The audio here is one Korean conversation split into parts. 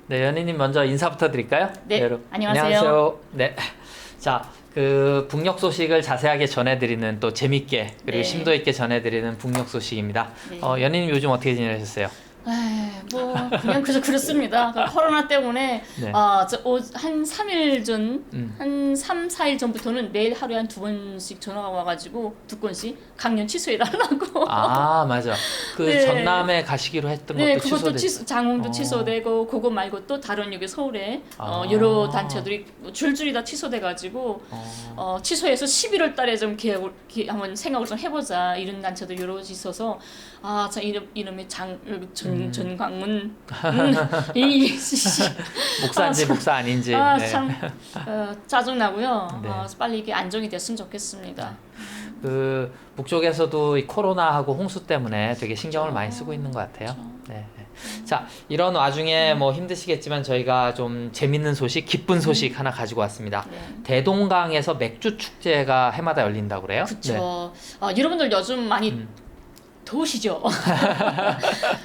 네, 연희님 먼저 인사부터 드릴까요? 네, 여러분. 안녕하세요. 네, 자, 그 북녘 소식을 자세하게 전해드리는 또 재밌게 그리고 네. 심도 있게 전해드리는 북녘 소식입니다. 네. 연희님 요즘 어떻게 지내셨어요? 뭐 그냥 그렇습니다. 그 코로나 때문에 네. 한 3일 전, 한 3, 4일 전부터는 매일 하루에 한 2번씩 전화가 와가지고 2건씩 강연 취소해달라고. 아, 맞아. 그 네. 전남에 가시기로 했던 네, 것도 그것도 취소됐. 장흥도 어. 취소되고 그거 말고 또 다른 여기 서울에 아. 여러 단체들이 줄줄이 다 취소돼가지고 취소해서 11월 달에 좀 한번 생각을 좀 해보자 이런 단체도 여러 있어서 참 이름이 전광문 이 목사인지 목사 아닌지. 네. 참 짜증나고요. 네. 빨리 이게 안정이 됐으면 좋겠습니다. 그 북쪽에서도 이 코로나하고 홍수 때문에 되게 신경을 많이 쓰고 있는 것 같아요. 그렇죠. 네. 자, 이런 와중에 뭐 힘드시겠지만 저희가 좀 재밌는 소식, 기쁜 소식 하나 가지고 왔습니다. 네. 대동강에서 맥주 축제가 해마다 열린다고 그래요? 그렇죠. 여러분들 요즘 많이 더우시죠?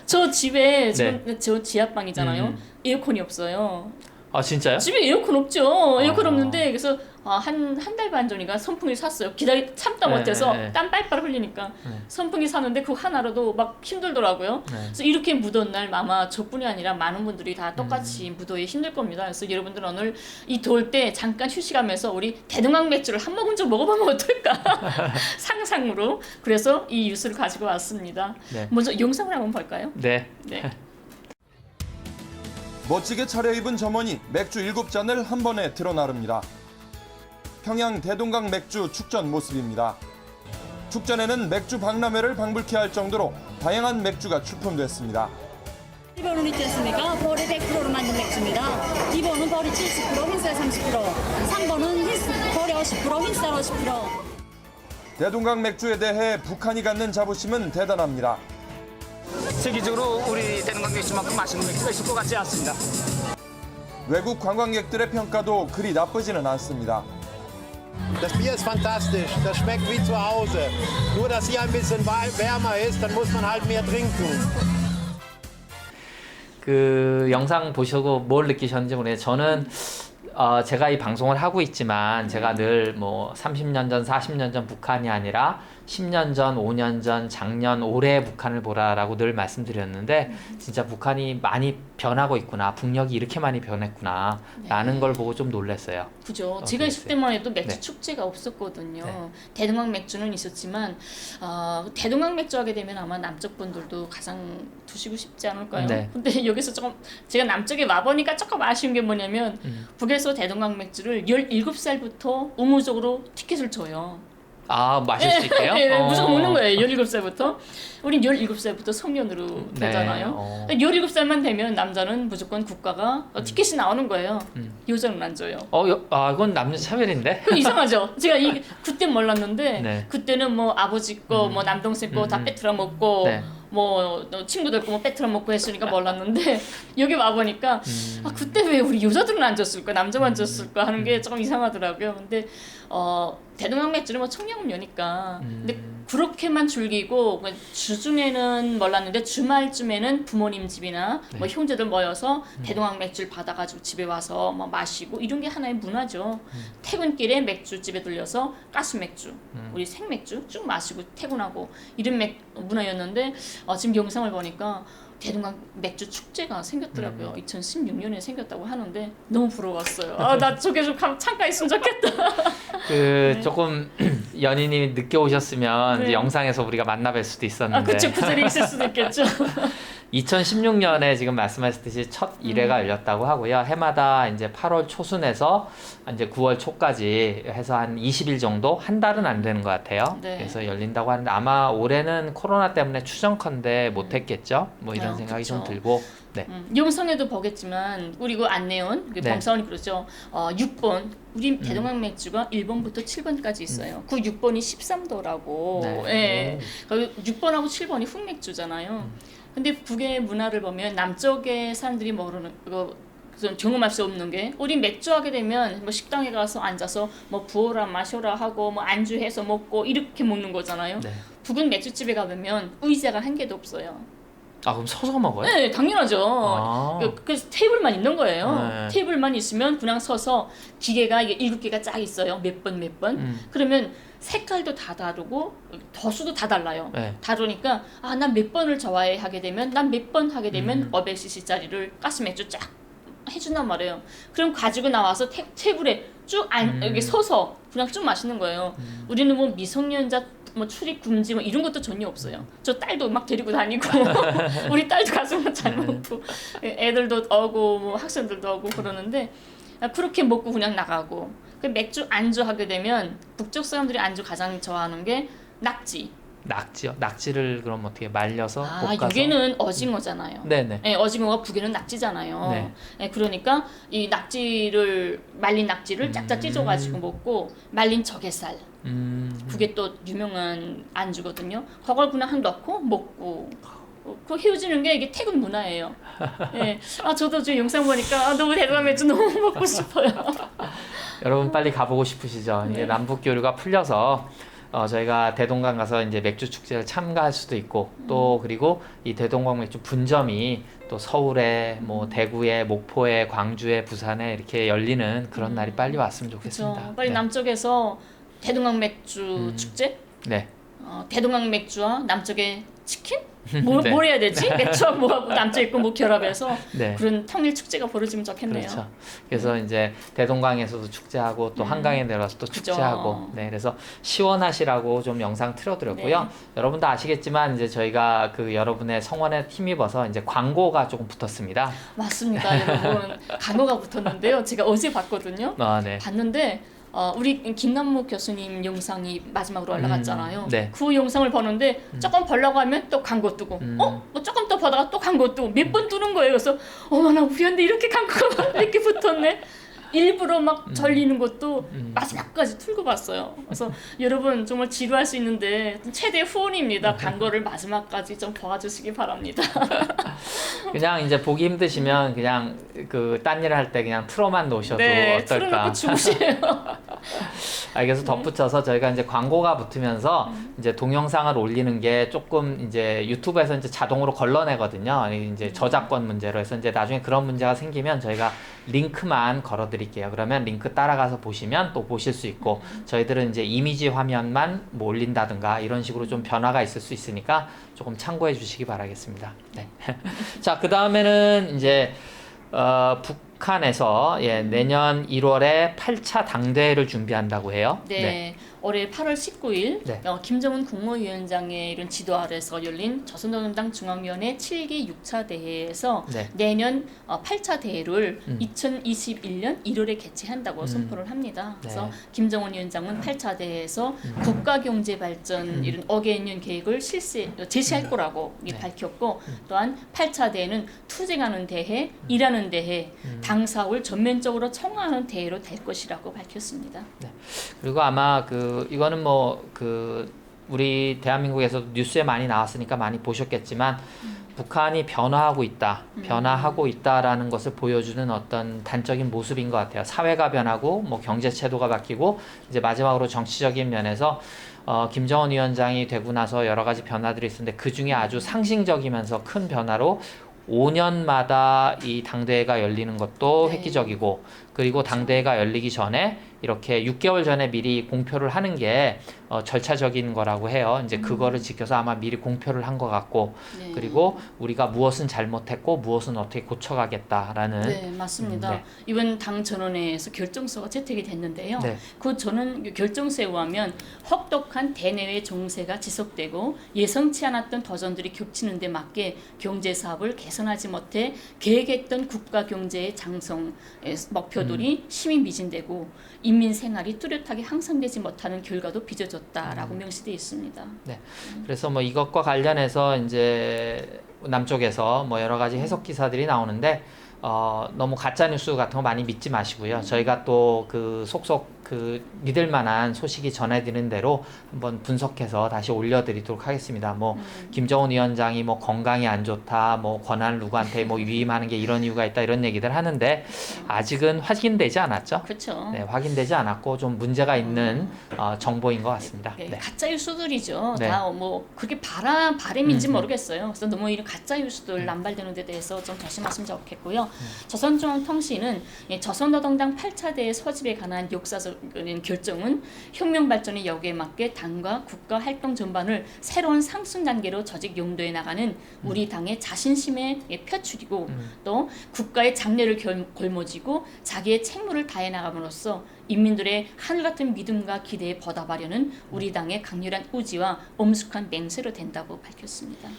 저 집에 지금 저 지하방이잖아요. 에어컨이 없어요. 아, 진짜요? 집에 에어컨 없죠. 에어컨 아. 없는데 그래서 한 달 반 전인가 선풍기 샀어요. 참다 못해서 땀 빨빨 흘리니까 선풍기 샀는데 그거 하나로도 막 힘들더라고요. 그래서 이렇게 무더운 날 아마 저뿐이 아니라 많은 분들이 다 똑같이 무더위에 힘들 겁니다. 그래서 여러분들 오늘 이 더울 때 잠깐 휴식하면서 우리 대동강 맥주를 한 모금 좀 먹어보면 어떨까 상상으로. 그래서 이 뉴스를 가지고 왔습니다. 네. 먼저 영상을 한번 볼까요? 네. 네. 멋지게 차려입은 점원이 맥주 7잔을 한 번에 들어 나릅니다. 평양 대동강 맥주 축전 모습입니다. 축전에는 맥주 박람회를 방불케 할 정도로 다양한 맥주가 출품됐습니다. 1번은 있지 않습니까? 벌이 100%로 만든 맥주입니다. 2번은 벌이 70%, 흰쌀 30%, 3번은 벌이 50%, 흰쌀 50%. 대동강 맥주에 대해 북한이 갖는 자부심은 대단합니다. 세계적으로 우리 대동강 맥주만큼 맛있는 맥주가 있을 것 같지 않습니다. 외국 관광객들의 평가도 그리 나쁘지는 않습니다. Das Bier ist fantastisch, das schmeckt wie zu Hause. Nur, dass hier ein bisschen wärmer ist, dann muss man halt mehr trinken. 그 영상 보시고 뭘 느끼셨는지 모르겠는데 저는 제가 이 방송을 하고 있지만 제가 늘 뭐 30년 전, 40년 전 북한이 아니라 10년 전, 5년 전, 작년, 올해 북한을 보라라고 늘 말씀드렸는데 진짜 북한이 많이 변하고 있구나. 북녘이 이렇게 많이 변했구나. 라는 걸 보고 좀 놀랐어요. 그죠. 제가 있을 때만 해도 맥주 네. 축제가 없었거든요. 네. 대동강 맥주는 있었지만 대동강 맥주 하게 되면 아마 남쪽 분들도 가장 드시고 싶지 않을까요? 네. 근데 여기서 조금 제가 남쪽에 와보니까 조금 아쉬운 게 뭐냐면 북에서 대동강 맥주를 17살부터 의무적으로 티켓을 줘요. 아, 마실 수 있게요? 네, 무조건 먹는 거예요. 17살부터. 우린 17살부터 성년으로 네. 되잖아요. 17살만 되면 남자는 무조건 국가가 티켓이 나오는 거예요. 여자는 안 줘요. 이건 남녀 차별인데? 그 이상하죠. 제가 그때 몰랐는데 네. 그때는 뭐 아버지 거, 뭐 남동생 거 다 빼트려 먹고 네. 뭐 친구들 거 뭐 빼트려 먹고 했으니까 몰랐는데 여기 와 보니까 그때 왜 우리 여자들은 안 줬을까, 남자만 줬을까 하는 게 조금 이상하더라고요. 근데 대동강 맥주는 뭐 청량음료니까. 근데 그렇게만 즐기고 주중에는 몰랐는데 주말쯤에는 부모님 집이나 뭐 형제들 모여서 대동강 맥주를 받아가지고 집에 와서 뭐 마시고 이런 게 하나의 문화죠. 퇴근길에 맥주집에 들려서 가스 맥주, 우리 생맥주 쭉 마시고 퇴근하고 이런 문화였는데 지금 영상을 보니까 대동강 맥주 축제가 생겼더라고요. 2016년에 생겼다고 하는데 너무 부러웠어요. 나 저게 좀 잠깐 있으면 좋겠다. 조금 연인이 늦게 오셨으면 네. 이제 영상에서 우리가 만나 뵐 수도 있었는데 그쵸. 그 자리에 있을 수도 있겠죠. 2016년에 지금 말씀하셨듯이 첫 1회가 열렸다고 하고요. 해마다 이제 8월 초순에서 이제 9월 초까지 해서 한 20일 정도, 한 달은 안 되는 것 같아요. 네. 그래서 열린다고 하는데 아마 올해는 코로나 때문에 추정컨대 못했겠죠. 뭐 이런 아, 생각이 그쵸. 좀 들고. 네. 영상에도 보겠지만 우리 그 안내원 네. 범사원이 그러죠. 6번 우리 대동강 맥주가 1번부터 7번까지 있어요. 그 6번이 13도라고. 네. 예. 그 6번하고 7번이 흑맥주잖아요. 근데 북의 문화를 보면 남쪽의 사람들이 모르는 좀 경험할 수 없는 게 우리 맥주 하게 되면 뭐 식당에 가서 앉아서 뭐 부어라 마셔라 하고 뭐 안주해서 먹고 이렇게 먹는 거잖아요. 네. 북은 맥주집에 가보면 의자가 한 개도 없어요. 아 그럼 서서 먹어요? 네, 당연하죠. 아. 그래서 테이블만 있는 거예요. 네. 테이블만 있으면 그냥 서서 기계가 이게 7개가 쫙 있어요. 몇 번. 그러면 색깔도 다 다르고 도수도 다 달라요. 네. 다르니까 난 몇 번을 좋아해 하게 되면 난 몇 번 하게 되면 500cc짜리를 가스 맥주 쫙 해준단 말이에요. 그럼 가지고 나와서 테이블에 쭉 여기 서서 그냥 쭉 마시는 거예요. 우리는 뭐 미성년자 뭐 출입 금지 뭐 이런 것도 전혀 없어요. 저 딸도 막 데리고 다니고 우리 딸도 가서 잘 먹고 애들도 오고 뭐 학생들도 오고 그러는데 그렇게 먹고 그냥 나가고. 그 맥주 안주 하게 되면 북쪽 사람들이 안주 가장 좋아하는 게 낙지. 낙지요? 낙지를 그럼 어떻게 말려서 볶아서? 여기는 어징어잖아요. 네네. 네, 어징어가 북에는 낙지잖아요. 네. 네, 그러니까 이 말린 낙지를 짝짝 찢어가지고 먹고 말린 조개살. 북에 또 유명한 안주거든요. 그걸 그냥 넣고 먹고. 그 헤어지는 게 이게 태국 문화예요. 네. 저도 저 영상 보니까 너무 대단한 맥주 너무 먹고 싶어요. 여러분 빨리 가보고 싶으시죠? 이게 네. 남북 교류가 풀려서 저희가 대동강 가서 이제 맥주 축제를 참가할 수도 있고 또 그리고 이 대동강 맥주 분점이 또 서울에 뭐 대구에 목포에 광주에 부산에 이렇게 열리는 그런 날이 빨리 왔으면 좋겠습니다. 그렇죠. 빨리 네. 남쪽에서 대동강 맥주 축제, 네. 대동강 맥주와 남쪽의 치킨? 뭘 네. 해야 되지? 맥주와 뭐하고 남쪽 있고 뭐 결합해서 네. 그런 통일 축제가 벌어지면 좋겠네요. 그렇죠. 그래서 이제 대동강에서도 축제하고 또 한강에 내려서 또 그죠. 축제하고 네 그래서 시원하시라고 좀 영상 틀어드렸고요. 네. 여러분도 아시겠지만 이제 저희가 그 여러분의 성원에 힘입어서 이제 광고가 조금 붙었습니다. 맞습니다, 여러분. 간호가 붙었는데요. 제가 어제 봤거든요. 네. 봤는데 우리 김남목 교수님 영상이 마지막으로 올라갔잖아요. 네. 그 영상을 보는데 조금 보려고 하면 또 광고 뜨고 뭐 조금 더 보다가 또 광고 뜨고 몇 번 뜨는 거예요. 그래서 어머나 우리한테 이렇게 광고가 이렇게 붙었네. 일부러 막 절리는 것도 마지막까지 틀고 봤어요. 그래서 여러분 정말 지루할 수 있는데 최대 후원입니다. 광고를 마지막까지 좀 봐주시기 바랍니다. 그냥 이제 보기 힘드시면 그냥 그 딴 일을 할 때 그냥 틀어만 놓으셔도 네, 어떨까. 틀어놓고 주무세요. 그래서 덧붙여서 저희가 이제 광고가 붙으면서 이제 동영상을 올리는 게 조금 이제 유튜브에서 이제 자동으로 걸러내거든요. 이제 저작권 문제로 해서 이제 나중에 그런 문제가 생기면 저희가 링크만 걸어드릴게요. 그러면 링크 따라가서 보시면 또 보실 수 있고 저희들은 이제 이미지 화면만 뭐 올린다든가 이런 식으로 좀 변화가 있을 수 있으니까 조금 참고해 주시기 바라겠습니다. 네. 자, 그 다음에는 이제 북한에서 내년 1월에 8차 당대회를 준비한다고 해요. 네. 올해 8월 19일 네. 김정은 국무위원장의 이런 지도 아래서 열린 조선노동당 중앙위원회 7기 6차 대회에서 네. 내년 8차 대회를 2021년 1월에 개최한다고 선포를 합니다. 그래서 네. 김정은 위원장은 8차 대회에서 국가경제발전 이런 5개년 계획을 제시할 거라고 네. 밝혔고 또한 8차 대회는 투쟁하는 대회, 일하는 대회, 당사국을 전면적으로 청하는 대회로 될 것이라고 밝혔습니다. 그리고 아마 이거는 뭐 우리 대한민국에서도 뉴스에 많이 나왔으니까 많이 보셨겠지만 북한이 변화하고 있다라는 것을 보여주는 어떤 단적인 모습인 것 같아요. 사회가 변하고 뭐 경제 체도가 바뀌고 이제 마지막으로 정치적인 면에서 김정은 위원장이 되고 나서 여러 가지 변화들이 있었는데 그 중에 아주 상징적이면서 큰 변화로 5년마다 이 당대회가 열리는 것도 네. 획기적이고 그리고 당대회가 열리기 전에 이렇게 6개월 전에 미리 공표를 하는 게 절차적인 거라고 해요. 이제 그거를 지켜서 아마 미리 공표를 한 것 같고 네. 그리고 우리가 무엇은 잘못했고 무엇은 어떻게 고쳐가겠다라는 네, 맞습니다. 네. 이번 당 전원회에서 결정서가 채택이 됐는데요. 네. 그 전원 결정서에 의하면 혹독한 대내외 정세가 지속되고 예상치 않았던 도전들이 겹치는 데 맞게 경제 사업을 개선하지 못해 계획했던 국가 경제의 장성 목표들이 심히 미진되고 인민 생활이 뚜렷하게 향상되지 못하는 결과도 빚어졌다라고 명시되어 있습니다. 네. 그래서 뭐 이것과 관련해서 이제 남쪽에서 뭐 여러 가지 해석 기사들이 나오는데 너무 가짜 뉴스 같은 거 많이 믿지 마시고요. 저희가 또 그 속속 믿을 만한 소식이 전해지는 대로 한번 분석해서 다시 올려드리도록 하겠습니다. 뭐 김정은 위원장이 뭐 건강이 안 좋다, 뭐 권한을 누구한테 뭐 위임하는 게 이런 이유가 있다 이런 얘기들 하는데 아직은 확인되지 않았죠. 그렇죠. 네, 확인되지 않았고 좀 문제가 있는 정보인 것 같습니다. 네, 네. 가짜 뉴스들이죠. 네. 다 뭐 그렇게 바람인지 모르겠어요. 그래서 너무 이런 가짜 뉴스들 남발되는 데 대해서 좀 조심하시면 좋겠고요. 조선중앙통신은 조선노동당 8차 대회 소집에 관한 역사적인 결정은 혁명 발전의 여기에 맞게 당과 국가 활동 전반을 새로운 상승 단계로 조직 용도에 나가는 우리 당의 자신심의 표출이고 또 국가의 장래를 골머지고 자기의 책무를 다해 나감으로써 인민들의 하늘같은 믿음과 기대에 보답하려는 우리 당의 강렬한 의지와 엄숙한 맹세로 된다고 밝혔습니다.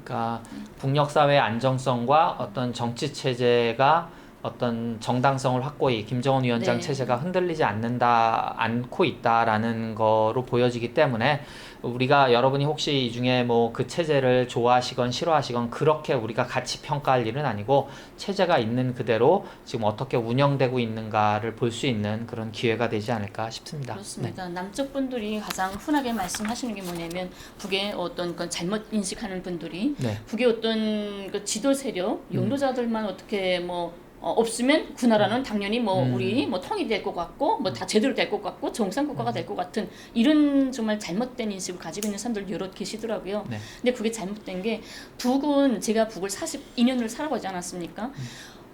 그러니까 북녘 사회의 안정성과 어떤 정치 체제가 어떤 정당성을 확고히 김정은 위원장 네. 체제가 흔들리지 않고 있다라는 거로 보여지기 때문에 우리가 여러분이 혹시 이 중에 뭐 그 체제를 좋아하시건 싫어하시건 그렇게 우리가 같이 평가할 일은 아니고 체제가 있는 그대로 지금 어떻게 운영되고 있는가를 볼 수 있는 그런 기회가 되지 않을까 싶습니다. 그렇습니다. 남쪽 분들이 가장 흔하게 말씀하시는 게 뭐냐면 북의 어떤 그 잘못 인식하는 분들이 네. 북의 어떤 그 지도 세력, 용도자들만 어떻게 뭐 없으면 그 나라는 당연히 뭐 우리 뭐 통일이 될 것 같고 뭐 다 제대로 될 것 같고 정상 국가가 될 것 같은 이런 정말 잘못된 인식을 가지고 있는 사람들 여러 계시더라고요. 네. 근데 그게 잘못된 게 북은 제가 북을 42년을 살아보지 않았습니까?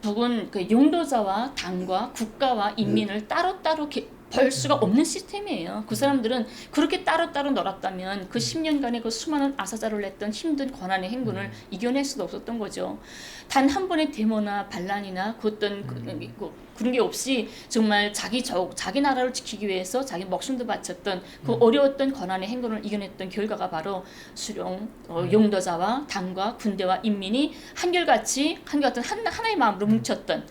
북은 그 용도자와 당과 국가와 인민을 따로따로 벌 수가 없는 시스템이에요. 그 사람들은 그렇게 따로따로 놀았다면 그 10년간의 그 수많은 아사자를 냈던 힘든 권한의 행군을 이겨낼 수도 없었던 거죠. 단 한 번의 데모나 반란이나 그 어떤 그런 게 없이 정말 자기 나라를 지키기 위해서 자기 목숨도 바쳤던 그 어려웠던 권한의 행군을 이겨냈던 결과가 바로 수령, 용도자와 당과 군대와 인민이 한결같이 하나의 마음으로 뭉쳤던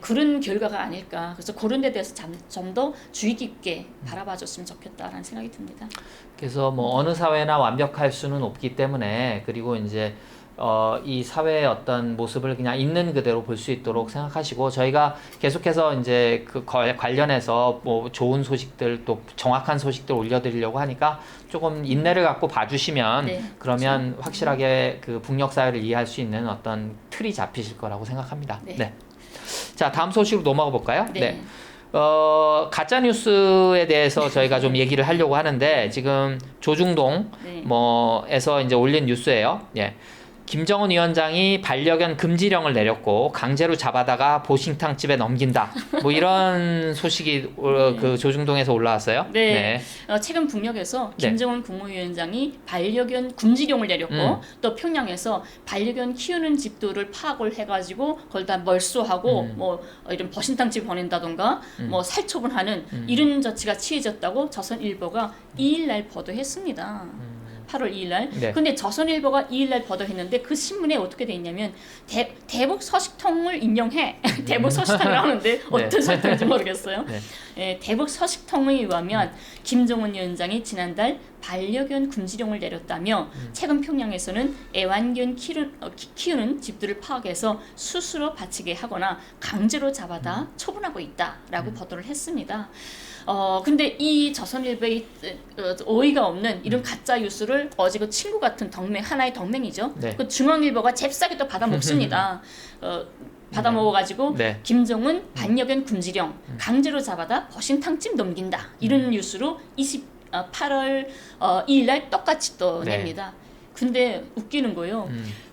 그런 결과가 아닐까. 그래서 그런 데 대해서 좀 더 주의 깊게 바라봐줬으면 좋겠다라는 생각이 듭니다. 그래서 뭐 어느 사회나 완벽할 수는 없기 때문에 그리고 이제 이 사회의 어떤 모습을 그냥 있는 그대로 볼 수 있도록 생각하시고 저희가 계속해서 이제 그 관련해서 뭐 좋은 소식들 또 정확한 소식들 올려드리려고 하니까 조금 인내를 갖고 봐주시면 네, 그러면 그렇죠. 확실하게 그 북녘 사회를 이해할 수 있는 어떤 틀이 잡히실 거라고 생각합니다. 네. 네. 자, 다음 소식으로 넘어가 볼까요? 네. 가짜 뉴스에 대해서 저희가 좀 얘기를 하려고 하는데 지금 조중동 네. 뭐에서 이제 올린 뉴스예요. 예. 김정은 위원장이 반려견 금지령을 내렸고 강제로 잡아다가 보신탕 집에 넘긴다. 뭐 이런 소식이 그 조중동에서 올라왔어요. 네. 최근 북녘에서 네. 김정은 국무위원장이 반려견 금지령을 내렸고 또 평양에서 반려견 키우는 집들을 파악을 해가지고 그걸 다 멀수하고 뭐 이런 버신탕 집 보낸다던가 뭐 살처분하는 이런 조치가 취해졌다고 조선일보가 2일날 보도했습니다. 8월 2일날. 네. 근데 조선일보가 2일날 보도했는데 그 신문에 어떻게 돼 있냐면 대북 서식통을 인용해. 대북 서식통을 하는데 어떤 서식통인지 모르겠어요. 네. 예, 대북 서식통에 의하면 김정은 위원장이 지난달 반려견 금지령을 내렸다며 최근 평양에서는 애완견 키우는 집들을 파악해서 스스로 바치게 하거나 강제로 잡아다 처분하고 있다라고 보도를 했습니다. 근데 이 조선일보의 어이가 없는 이런 가짜 뉴스를 어제 그 친구 같은 하나의 동맹이죠. 네. 그 중앙일보가 잽싸게 또 받아 먹습니다. 받아 먹어가지고 네. 김정은 반려견 금지령 강제로 잡아다 버신탕집 넘긴다 이런 뉴스로 8월 2일날 똑같이 또 네. 냅니다. 근데 웃기는 거예요.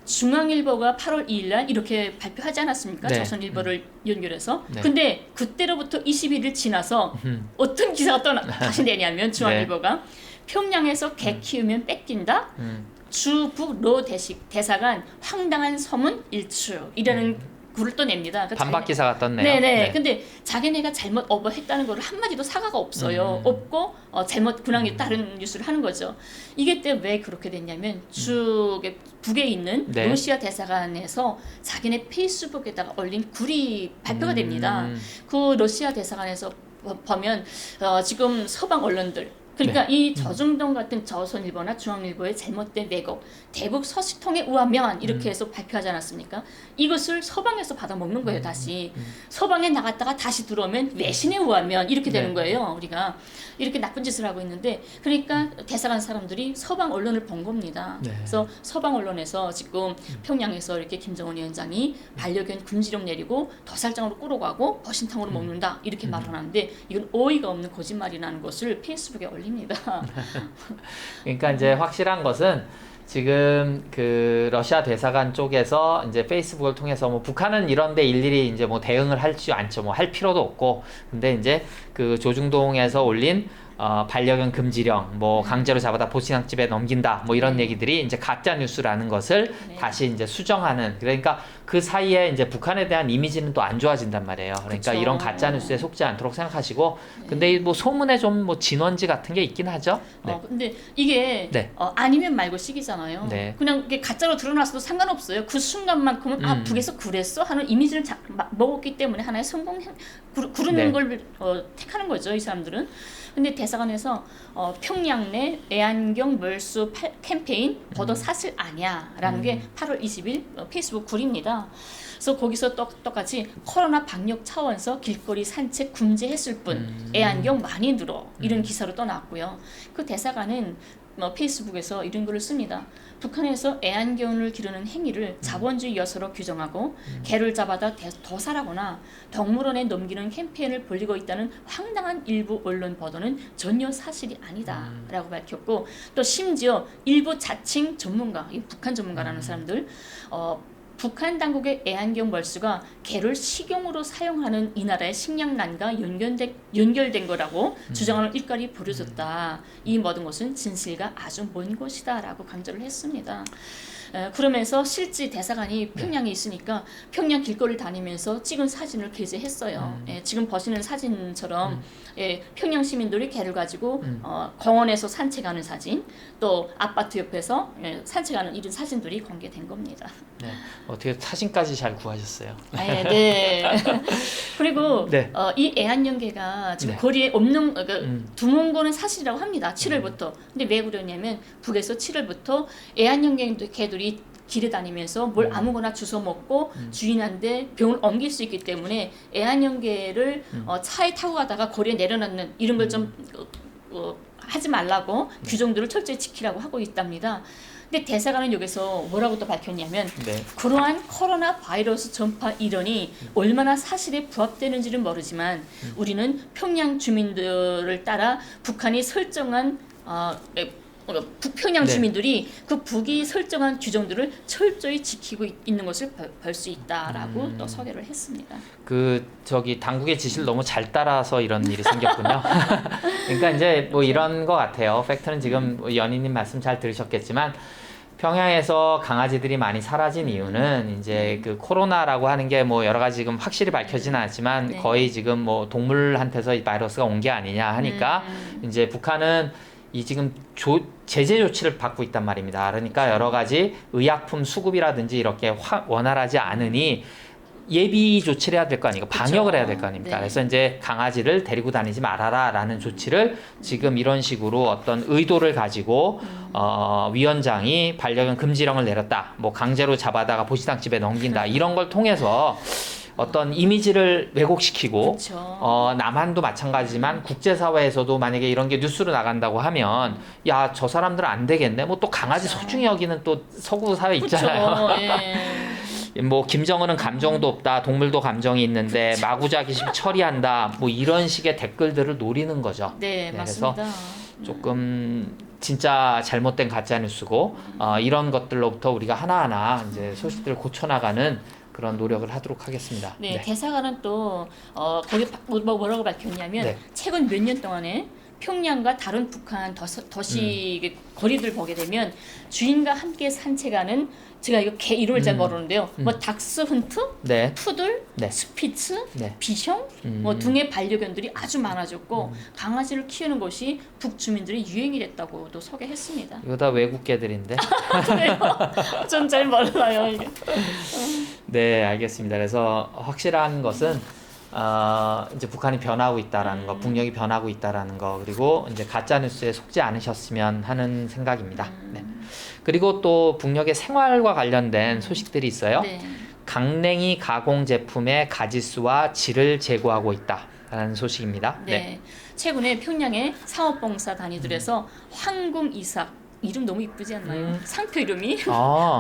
중앙일보가 8월 2일날 이렇게 발표하지 않았습니까? 네. 조선일보를 연결해서. 네. 근데 그때로부터 20일을 지나서 어떤 기사가 또 다시 내냐면 중앙일보가 평양에서 개 키우면 뺏긴다. 주북 로 대사관 황당한 소문 일출 이라는 글을 또 냅니다. 반박 기사가 떴네요. 네네. 네. 근데 자기네가 잘못 어버했다는 거를 한마디도 사과가 없어요. 없고 잘못 근황이 다른 뉴스를 하는 거죠. 이게 때 왜 그렇게 됐냐면 북에 있는 네. 러시아 대사관에서 자기네 페이스북에다가 올린 글이 발표가 됩니다. 그 러시아 대사관에서 보면 지금 서방 언론들 그러니까 이 저중동 같은 조선일보나 중앙일보의 잘못된 왜곡, 대북 서식통에 의하면 이렇게 해서 발표하지 않았습니까? 이것을 서방에서 받아먹는 거예요. 다시 서방에 나갔다가 다시 들어오면 외신에 의하면 이렇게 되는 거예요. 우리가 이렇게 나쁜 짓을 하고 있는데, 그러니까 대사관 사람들이 서방 언론을 본 겁니다. 그래서 서방 언론에서 지금 평양에서 이렇게 김정은 위원장이 반려견 금지령 내리고 더살장으로 끌어가고 버신탕으로 먹는다 이렇게 말하는데, 이건 어이가 없는 거짓말이라는 것을 페이스북에 올립니다. 그러니까 이제 확실한 것은 지금 그 러시아 대사관 쪽에서 이제 페이스북을 통해서 뭐 북한은 이런데 일일이 이제 뭐 대응을 할지 않죠. 뭐 할 필요도 없고. 근데 이제 그 조중동에서 올린 반려견 금지령, 뭐 강제로 잡아다 보신탕집에 넘긴다, 뭐 이런 얘기들이 이제 가짜 뉴스라는 것을 다시 이제 수정하는. 그러니까 그 사이에 이제 북한에 대한 이미지는 또 안 좋아진단 말이에요. 그러니까 그쵸. 이런 가짜 뉴스에 속지 않도록 생각하시고. 근데 뭐 소문에 좀 뭐 진원지 같은 게 있긴 하죠. 네. 근데 이게 네. 아니면 말고 식이잖아요. 네. 그냥 이게 가짜로 드러났어도 상관없어요. 그 순간만큼은 아 북에서 그랬어 하는 이미지를 먹었기 때문에 하나의 성공 구르는 네. 걸 택하는 거죠. 이 사람들은. 근데 대사관에서 평양 내 애완경 멀수 캠페인 버더 사실 아니야라는 게 8월 20일 페이스북 글입니다. 그래서 거기서 똑같이 코로나 방역 차원에서 길거리 산책 금지했을 뿐 애완경 많이 늘어 이런 기사로 떠났고요. 그 대사관은 페이스북에서 이런 글을 씁니다. 북한에서 애완견을 기르는 행위를 자본주의 요소로 규정하고 개를 잡아다 도살하거나 동물원에 넘기는 캠페인을 벌이고 있다는 황당한 일부 언론 보도는 전혀 사실이 아니다라고 밝혔고, 또 심지어 일부 자칭 전문가, 이 북한 전문가라는 사람들 북한 당국의 애완경 멀수가 개를 식용으로 사용하는 이 나라의 식량난과 연결된 거라고 주장하는 일갈이 벌어졌다. 이 모든 것은 진실과 아주 먼 곳이다라고 강조를 했습니다. 그러면서 실제 대사관이 평양에 있으니까 평양 길거리를 다니면서 찍은 사진을 게재했어요. 지금 보시는 사진처럼 평양 시민들이 개를 가지고 공원에서 산책하는 사진, 또 아파트 옆에서 산책하는 이런 사진들이 공개된 겁니다. 네. 어떻게 사진까지 잘 구하셨어요? 네. 그리고 네. 이 애완연개가 지금 네. 거리에 없는 드문 거는 사실이라고 합니다. 7월부터. 근데 왜 그러냐면 북에서 7월부터 애완연개들이 길에 다니면서 뭘 아무거나 주워 먹고 주인한테 병을 옮길 수 있기 때문에 애완연개를 차에 타고 가다가 거리에 내려놓는 이런 걸 좀 하지 말라고 규정들을 철저히 지키라고 하고 있답니다. 근데 대사관은 여기서 뭐라고 또 밝혔냐면 그러한 코로나 바이러스 전파 이론이 얼마나 사실에 부합되는지는 모르지만 우리는 평양 주민들을 따라 북한이 설정한 북평양 주민들이 그 북이 설정한 규정들을 철저히 지키고 있는 것을 볼 수 있다라고 또 소개를 했습니다. 그 저기 당국의 지시를 너무 잘 따라서 이런 일이 생겼군요. 그러니까 이제 뭐 이런 것 같아요. 팩트는 지금 연희님 말씀 잘 들으셨겠지만 평양에서 강아지들이 많이 사라진 이유는 이제 그 코로나라고 하는 게 뭐 여러 가지 지금 확실히 밝혀지는 않지만 거의 지금 뭐 동물한테서 이 바이러스가 온 게 아니냐 하니까 이제 북한은 이 지금 제재 조치를 받고 있단 말입니다. 그러니까 여러 가지 의약품 수급이라든지 이렇게 원활하지 않으니 예비 조치를 해야 될 거 아니에요. 방역을 해야 될 거 아닙니까? 그래서 이제 강아지를 데리고 다니지 말아라라는 조치를 지금 이런 식으로 어떤 의도를 가지고 위원장이 반려견 금지령을 내렸다. 뭐 강제로 잡아다가 보시당집에 넘긴다. 이런 걸 통해서 어떤 이미지를 왜곡시키고 남한도 마찬가지지만 국제사회에서도 만약에 이런 게 뉴스로 나간다고 하면 야, 저 사람들은 안 되겠네. 뭐 또 강아지 소중히 여기는 또 서구 사회 있잖아요. 뭐 김정은은 감정도 없다. 동물도 감정이 있는데 마구자기식 처리한다. 뭐 이런 식의 댓글들을 노리는 거죠. 네, 맞습니다. 그래서 조금 진짜 잘못된 가짜 뉴스고 이런 것들로부터 우리가 하나하나 이제 소식들을 고쳐나가는 그런 노력을 하도록 하겠습니다. 네, 대사관은 또 거기 뭐라고 밝혔냐면 최근 몇 년 동안에 평양과 다른 북한 도시 거리들 보게 되면 주인과 함께 산책하는, 제가 이거 개 이름을 잘 모르는데요. 뭐 닥스훈트, 푸들, 스피츠, 비숑 뭐 등의 반려견들이 아주 많아졌고 강아지를 키우는 것이 북 주민들의 유행이 됐다고도 소개했습니다. 이거 다 외국 개들인데. 그래요? 전 잘 몰라요 이게. 네, 알겠습니다. 그래서 확실한 것은 이제 북한이 변하고 있다라는 거, 북녘이 변하고 있다라는 거, 그리고 이제 가짜 뉴스에 속지 않으셨으면 하는 생각입니다. 네. 그리고 또 북녘의 생활과 관련된 소식들이 있어요. 네. 강냉이 가공 제품의 가짓수와 질을 제고하고 있다라는 소식입니다. 네. 최근에 평양의 사업봉사 단위들에서 황금 이삭 이름 너무 이쁘지 않나요? 상표 이름이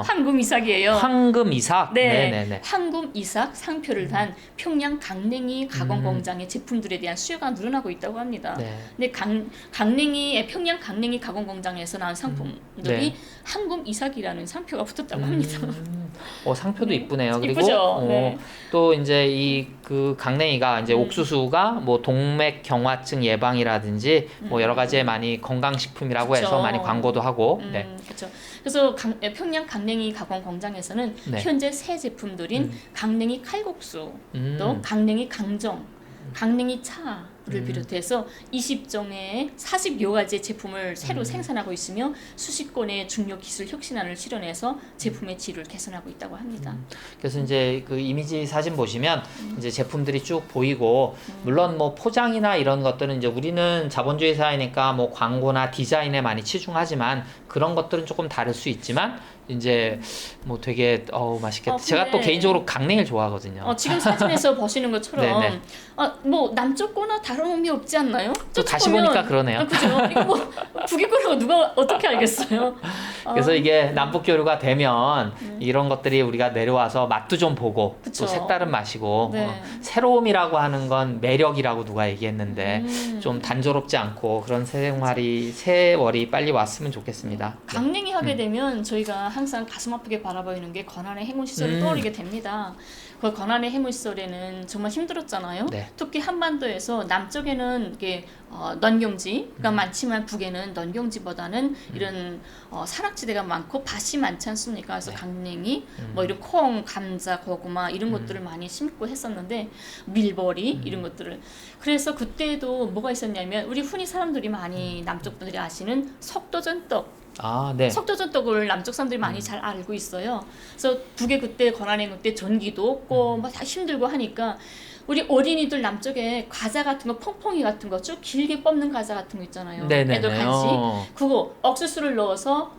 황금 이삭이에요. 황금 이삭. 네, 네네네. 황금 이삭 상표를 단 평양 강냉이 가공 공장의 제품들에 대한 수요가 늘어나고 있다고 합니다. 네. 근데 강냉이의 평양 강냉이 가공 공장에서 나온 상품들이 네. 황금 이삭이라는 상표가 붙었다고 합니다. 상표도 이쁘네요. 그리고 이쁘죠? 네. 또 이제 이 그 강냉이가 이제 옥수수가 뭐 동맥 경화증 예방이라든지 뭐 여러 가지의 많이 건강식품이라고 해서 그쵸. 많이 광고도 하고. 네. 그렇죠. 그래서 평양 강냉이 가공 공장에서는 네. 현재 새 제품들인 강냉이 칼국수, 음. 또 강냉이 강정, 강냉이 차를 비롯해서 20종의 40여 가지의 제품을 새로 생산하고 있으며 수십 건의 중요 기술 혁신안을 실현해서 제품의 질을 개선하고 있다고 합니다. 그래서 이제 그 이미지 사진 보시면 이제 제품들이 쭉 보이고 물론 뭐 포장이나 이런 것들은 이제 우리는 자본주의 사회니까 뭐 광고나 디자인에 많이 치중하지만 그런 것들은 조금 다를 수 있지만 이제 뭐 되게 맛있겠다. 제가 또 근데 개인적으로 강냉이를 좋아하거든요. 지금 사진에서 보시는 것처럼 네네. 뭐 남쪽 거나 다른 의미 없지 않나요? 또 다시 보니까 그러네요. 그죠? 이거 뭐 북이 거라고 누가 어떻게 알겠어요? 그래서 이게 남북 교류가 되면 이런 것들이 우리가 내려와서 맛도 좀 보고 그쵸. 또 색다른 맛이고 네. 새로움이라고 하는 건 매력이라고 누가 얘기했는데 좀 단조롭지 않고 그런 세월이 빨리 왔으면 좋겠습니다. 네. 강냉이 하게 되면 저희가 항상 가슴 아프게 바라보이는 게 권한의 해군 시설을 떠올리게 됩니다. 그 권한의 해군 시설에는 정말 힘들었잖아요. 네. 특히 한반도에서 남쪽에는 이게 넌경지가 많지만 북에는 넌경지보다는 이런 산악지대가 많고 밭이 많지 않습니까? 그래서 네. 강냉이 뭐 이런 콩, 감자, 고구마 이런 것들을 많이 심고 했었는데 밀버리 이런 것들을 그래서 그때도 뭐가 있었냐면 우리 흔히 사람들이 많이 남쪽 분들이 아시는 석도전떡 네. 석도전떡을 남쪽 사람들이 많이 잘 알고 있어요. 그래서 북에 그때 권한의 그때 전기도 없고 막 다 힘들고 하니까 우리 어린이들 남쪽에 과자 같은 거 퐁퐁이 같은 거 쭉 길게 뽑는 과자 같은 거 있잖아요. 네네네. 애들 간식 그거 억수수를 넣어서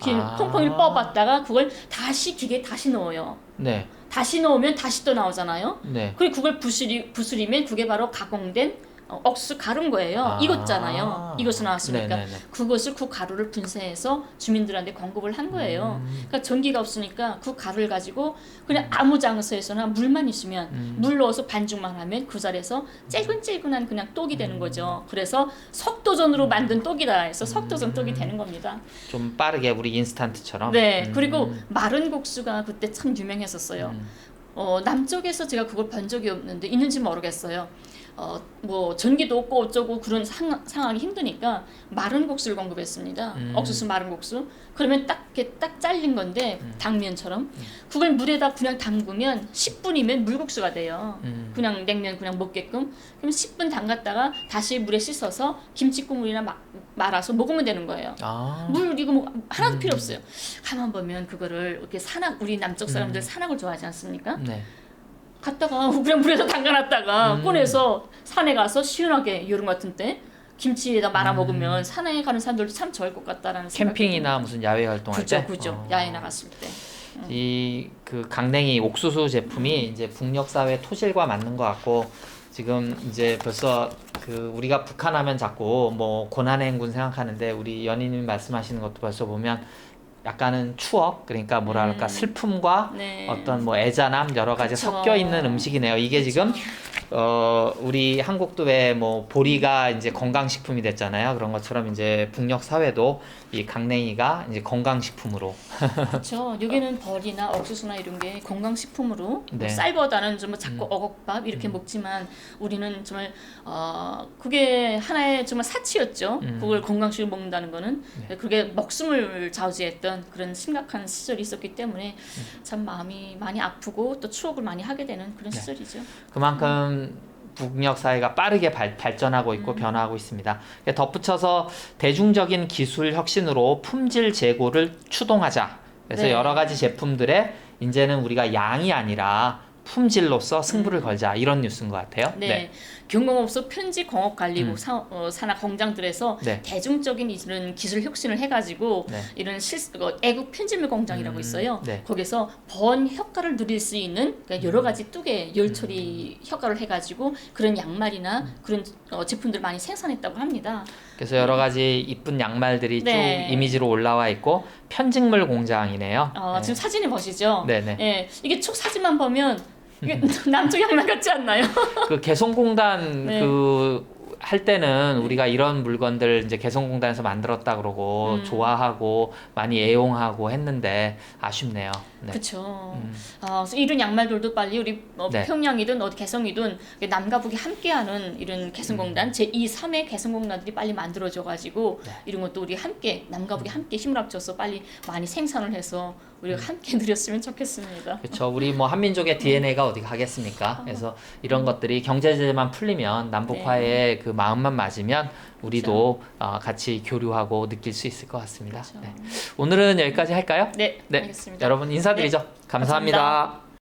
긴 퐁퐁이를 뽑았다가 그걸 다시 기계에 다시 넣어요. 네. 다시 넣으면 다시 또 나오잖아요. 네. 그리고 그걸 부수리면 그게 바로 가공된 억수 가루인 거예요. 익었잖아요. 익어서 나왔으니까 네네네. 그것을 그 가루를 분쇄해서 주민들한테 공급을 한 거예요. 그러니까 전기가 없으니까 그 가루를 가지고 그냥 아무 장소에서나 물만 있으면 물 넣어서 반죽만 하면 그 자리에서 찔근찔근한 그냥 떡이 되는 거죠. 그래서 석도전으로 만든 떡이다 해서 석도전 떡이 되는 겁니다. 좀 빠르게 우리 인스턴트처럼. 네. 그리고 마른 국수가 그때 참 유명했었어요. 남쪽에서 제가 그걸 본 적이 없는데 있는지 모르겠어요. 뭐 전기도 없고 어쩌고 그런 상황이 힘드니까 마른 국수를 공급했습니다. 옥수수 마른 국수. 그러면 딱 잘린 건데 당면처럼 그걸 물에다 그냥 담그면 10분이면 물국수가 돼요. 그냥 냉면 그냥 먹게끔. 그럼 10분 담갔다가 다시 물에 씻어서 김치 국물이나 말아서 먹으면 되는 거예요. 물 이거 뭐 하나도 필요 없어요. 가만 보면 그거를 이렇게 우리 남쪽 사람들 산악을 좋아하지 않습니까? 네. 갔다가 그냥 물에서 담가놨다가 꺼내서 산에 가서 시원하게 여름 같은 때 김치에다 말아 먹으면 산에 가는 사람들도 참 좋아할 것 같다라는 캠핑이나 무슨 야외 활동할 때. 그죠. 야외 나갔을 때. 이 그 강냉이 옥수수 제품이 이제 북녘 사회 토질과 맞는 것 같고 지금 이제 벌써 그 우리가 북한 하면 자꾸 뭐 고난의 행군 생각하는데 우리 연희님 말씀하시는 것도 벌써 보면 약간은 추억 그러니까 뭐랄까 슬픔과 네. 어떤 뭐 애잔함 여러 가지 그쵸. 섞여 있는 음식이네요. 이게 지금 우리 한국도 왜 뭐 보리가 이제 건강식품이 됐잖아요. 그런 것처럼 이제 북녘 사회도 이 강냉이가 이제 건강식품으로. 그렇죠. 여기는 벌이나 옥수수나 이런 게 건강식품으로 네. 뭐 쌀보다는 좀 자꾸 어곡밥 이렇게 먹지만 우리는 정말 그게 하나의 정말 사치였죠. 그걸 건강식으로 먹는다는 거는 그게 목숨을 좌우지했던 그런 심각한 시절이 있었기 때문에 참 마음이 많이 아프고 또 추억을 많이 하게 되는 그런 시절이죠. 그만큼 북녘 사회가 빠르게 발전하고 있고 변화하고 있습니다. 덧붙여서 대중적인 기술 혁신으로 품질 제고를 추동하자. 그래서 네. 여러 가지 제품들의 이제는 우리가 양이 아니라 품질로서 승부를 걸자 이런 뉴스인 것 같아요. 네. 경공업소 편지 공업관리국 산하 공장들에서 네. 대중적인 이런 기술 혁신을 해가지고 네. 이런 애국 편집물 공장이라고 있어요. 네. 거기서 번 효과를 누릴 수 있는 그러니까 여러 가지 뚝에 열 처리 효과를 해가지고 그런 양말이나 그런 제품들 많이 생산했다고 합니다. 그래서 여러 가지 이쁜 양말들이 네. 쭉 이미지로 올라와 있고 편직물 공장이네요. 네. 지금 사진을 보시죠. 네네. 예, 이게 쭉 사진만 보면 이게 남쪽 양말 같지 않나요? 그 개성공단 네. 그 할 때는 우리가 이런 물건들 이제 개성공단에서 만들었다 그러고 좋아하고 많이 애용하고 했는데 아쉽네요. 네. 그렇죠. 그래서 이런 양말들도 빨리 우리 네. 평양이든 어디 개성이든 남과 북이 함께하는 이런 개성공단 제2, 3회 개성공단들이 빨리 만들어져가지고 이런 것도 우리 함께 남과 북이 함께 힘을 합쳐서 빨리 많이 생산을 해서 우리가 함께 누렸으면 좋겠습니다. 그렇죠. 우리 뭐 한민족의 DNA가 어디 가겠습니까? 그래서 이런 것들이 경제 제재만 풀리면 남북화의 그 마음만 맞으면 우리도 같이 교류하고 느낄 수 있을 것 같습니다. 그렇죠. 네. 오늘은 여기까지 할까요? 네, 네. 알겠습니다. 여러분 인사드리죠. 네, 감사합니다. 감사합니다.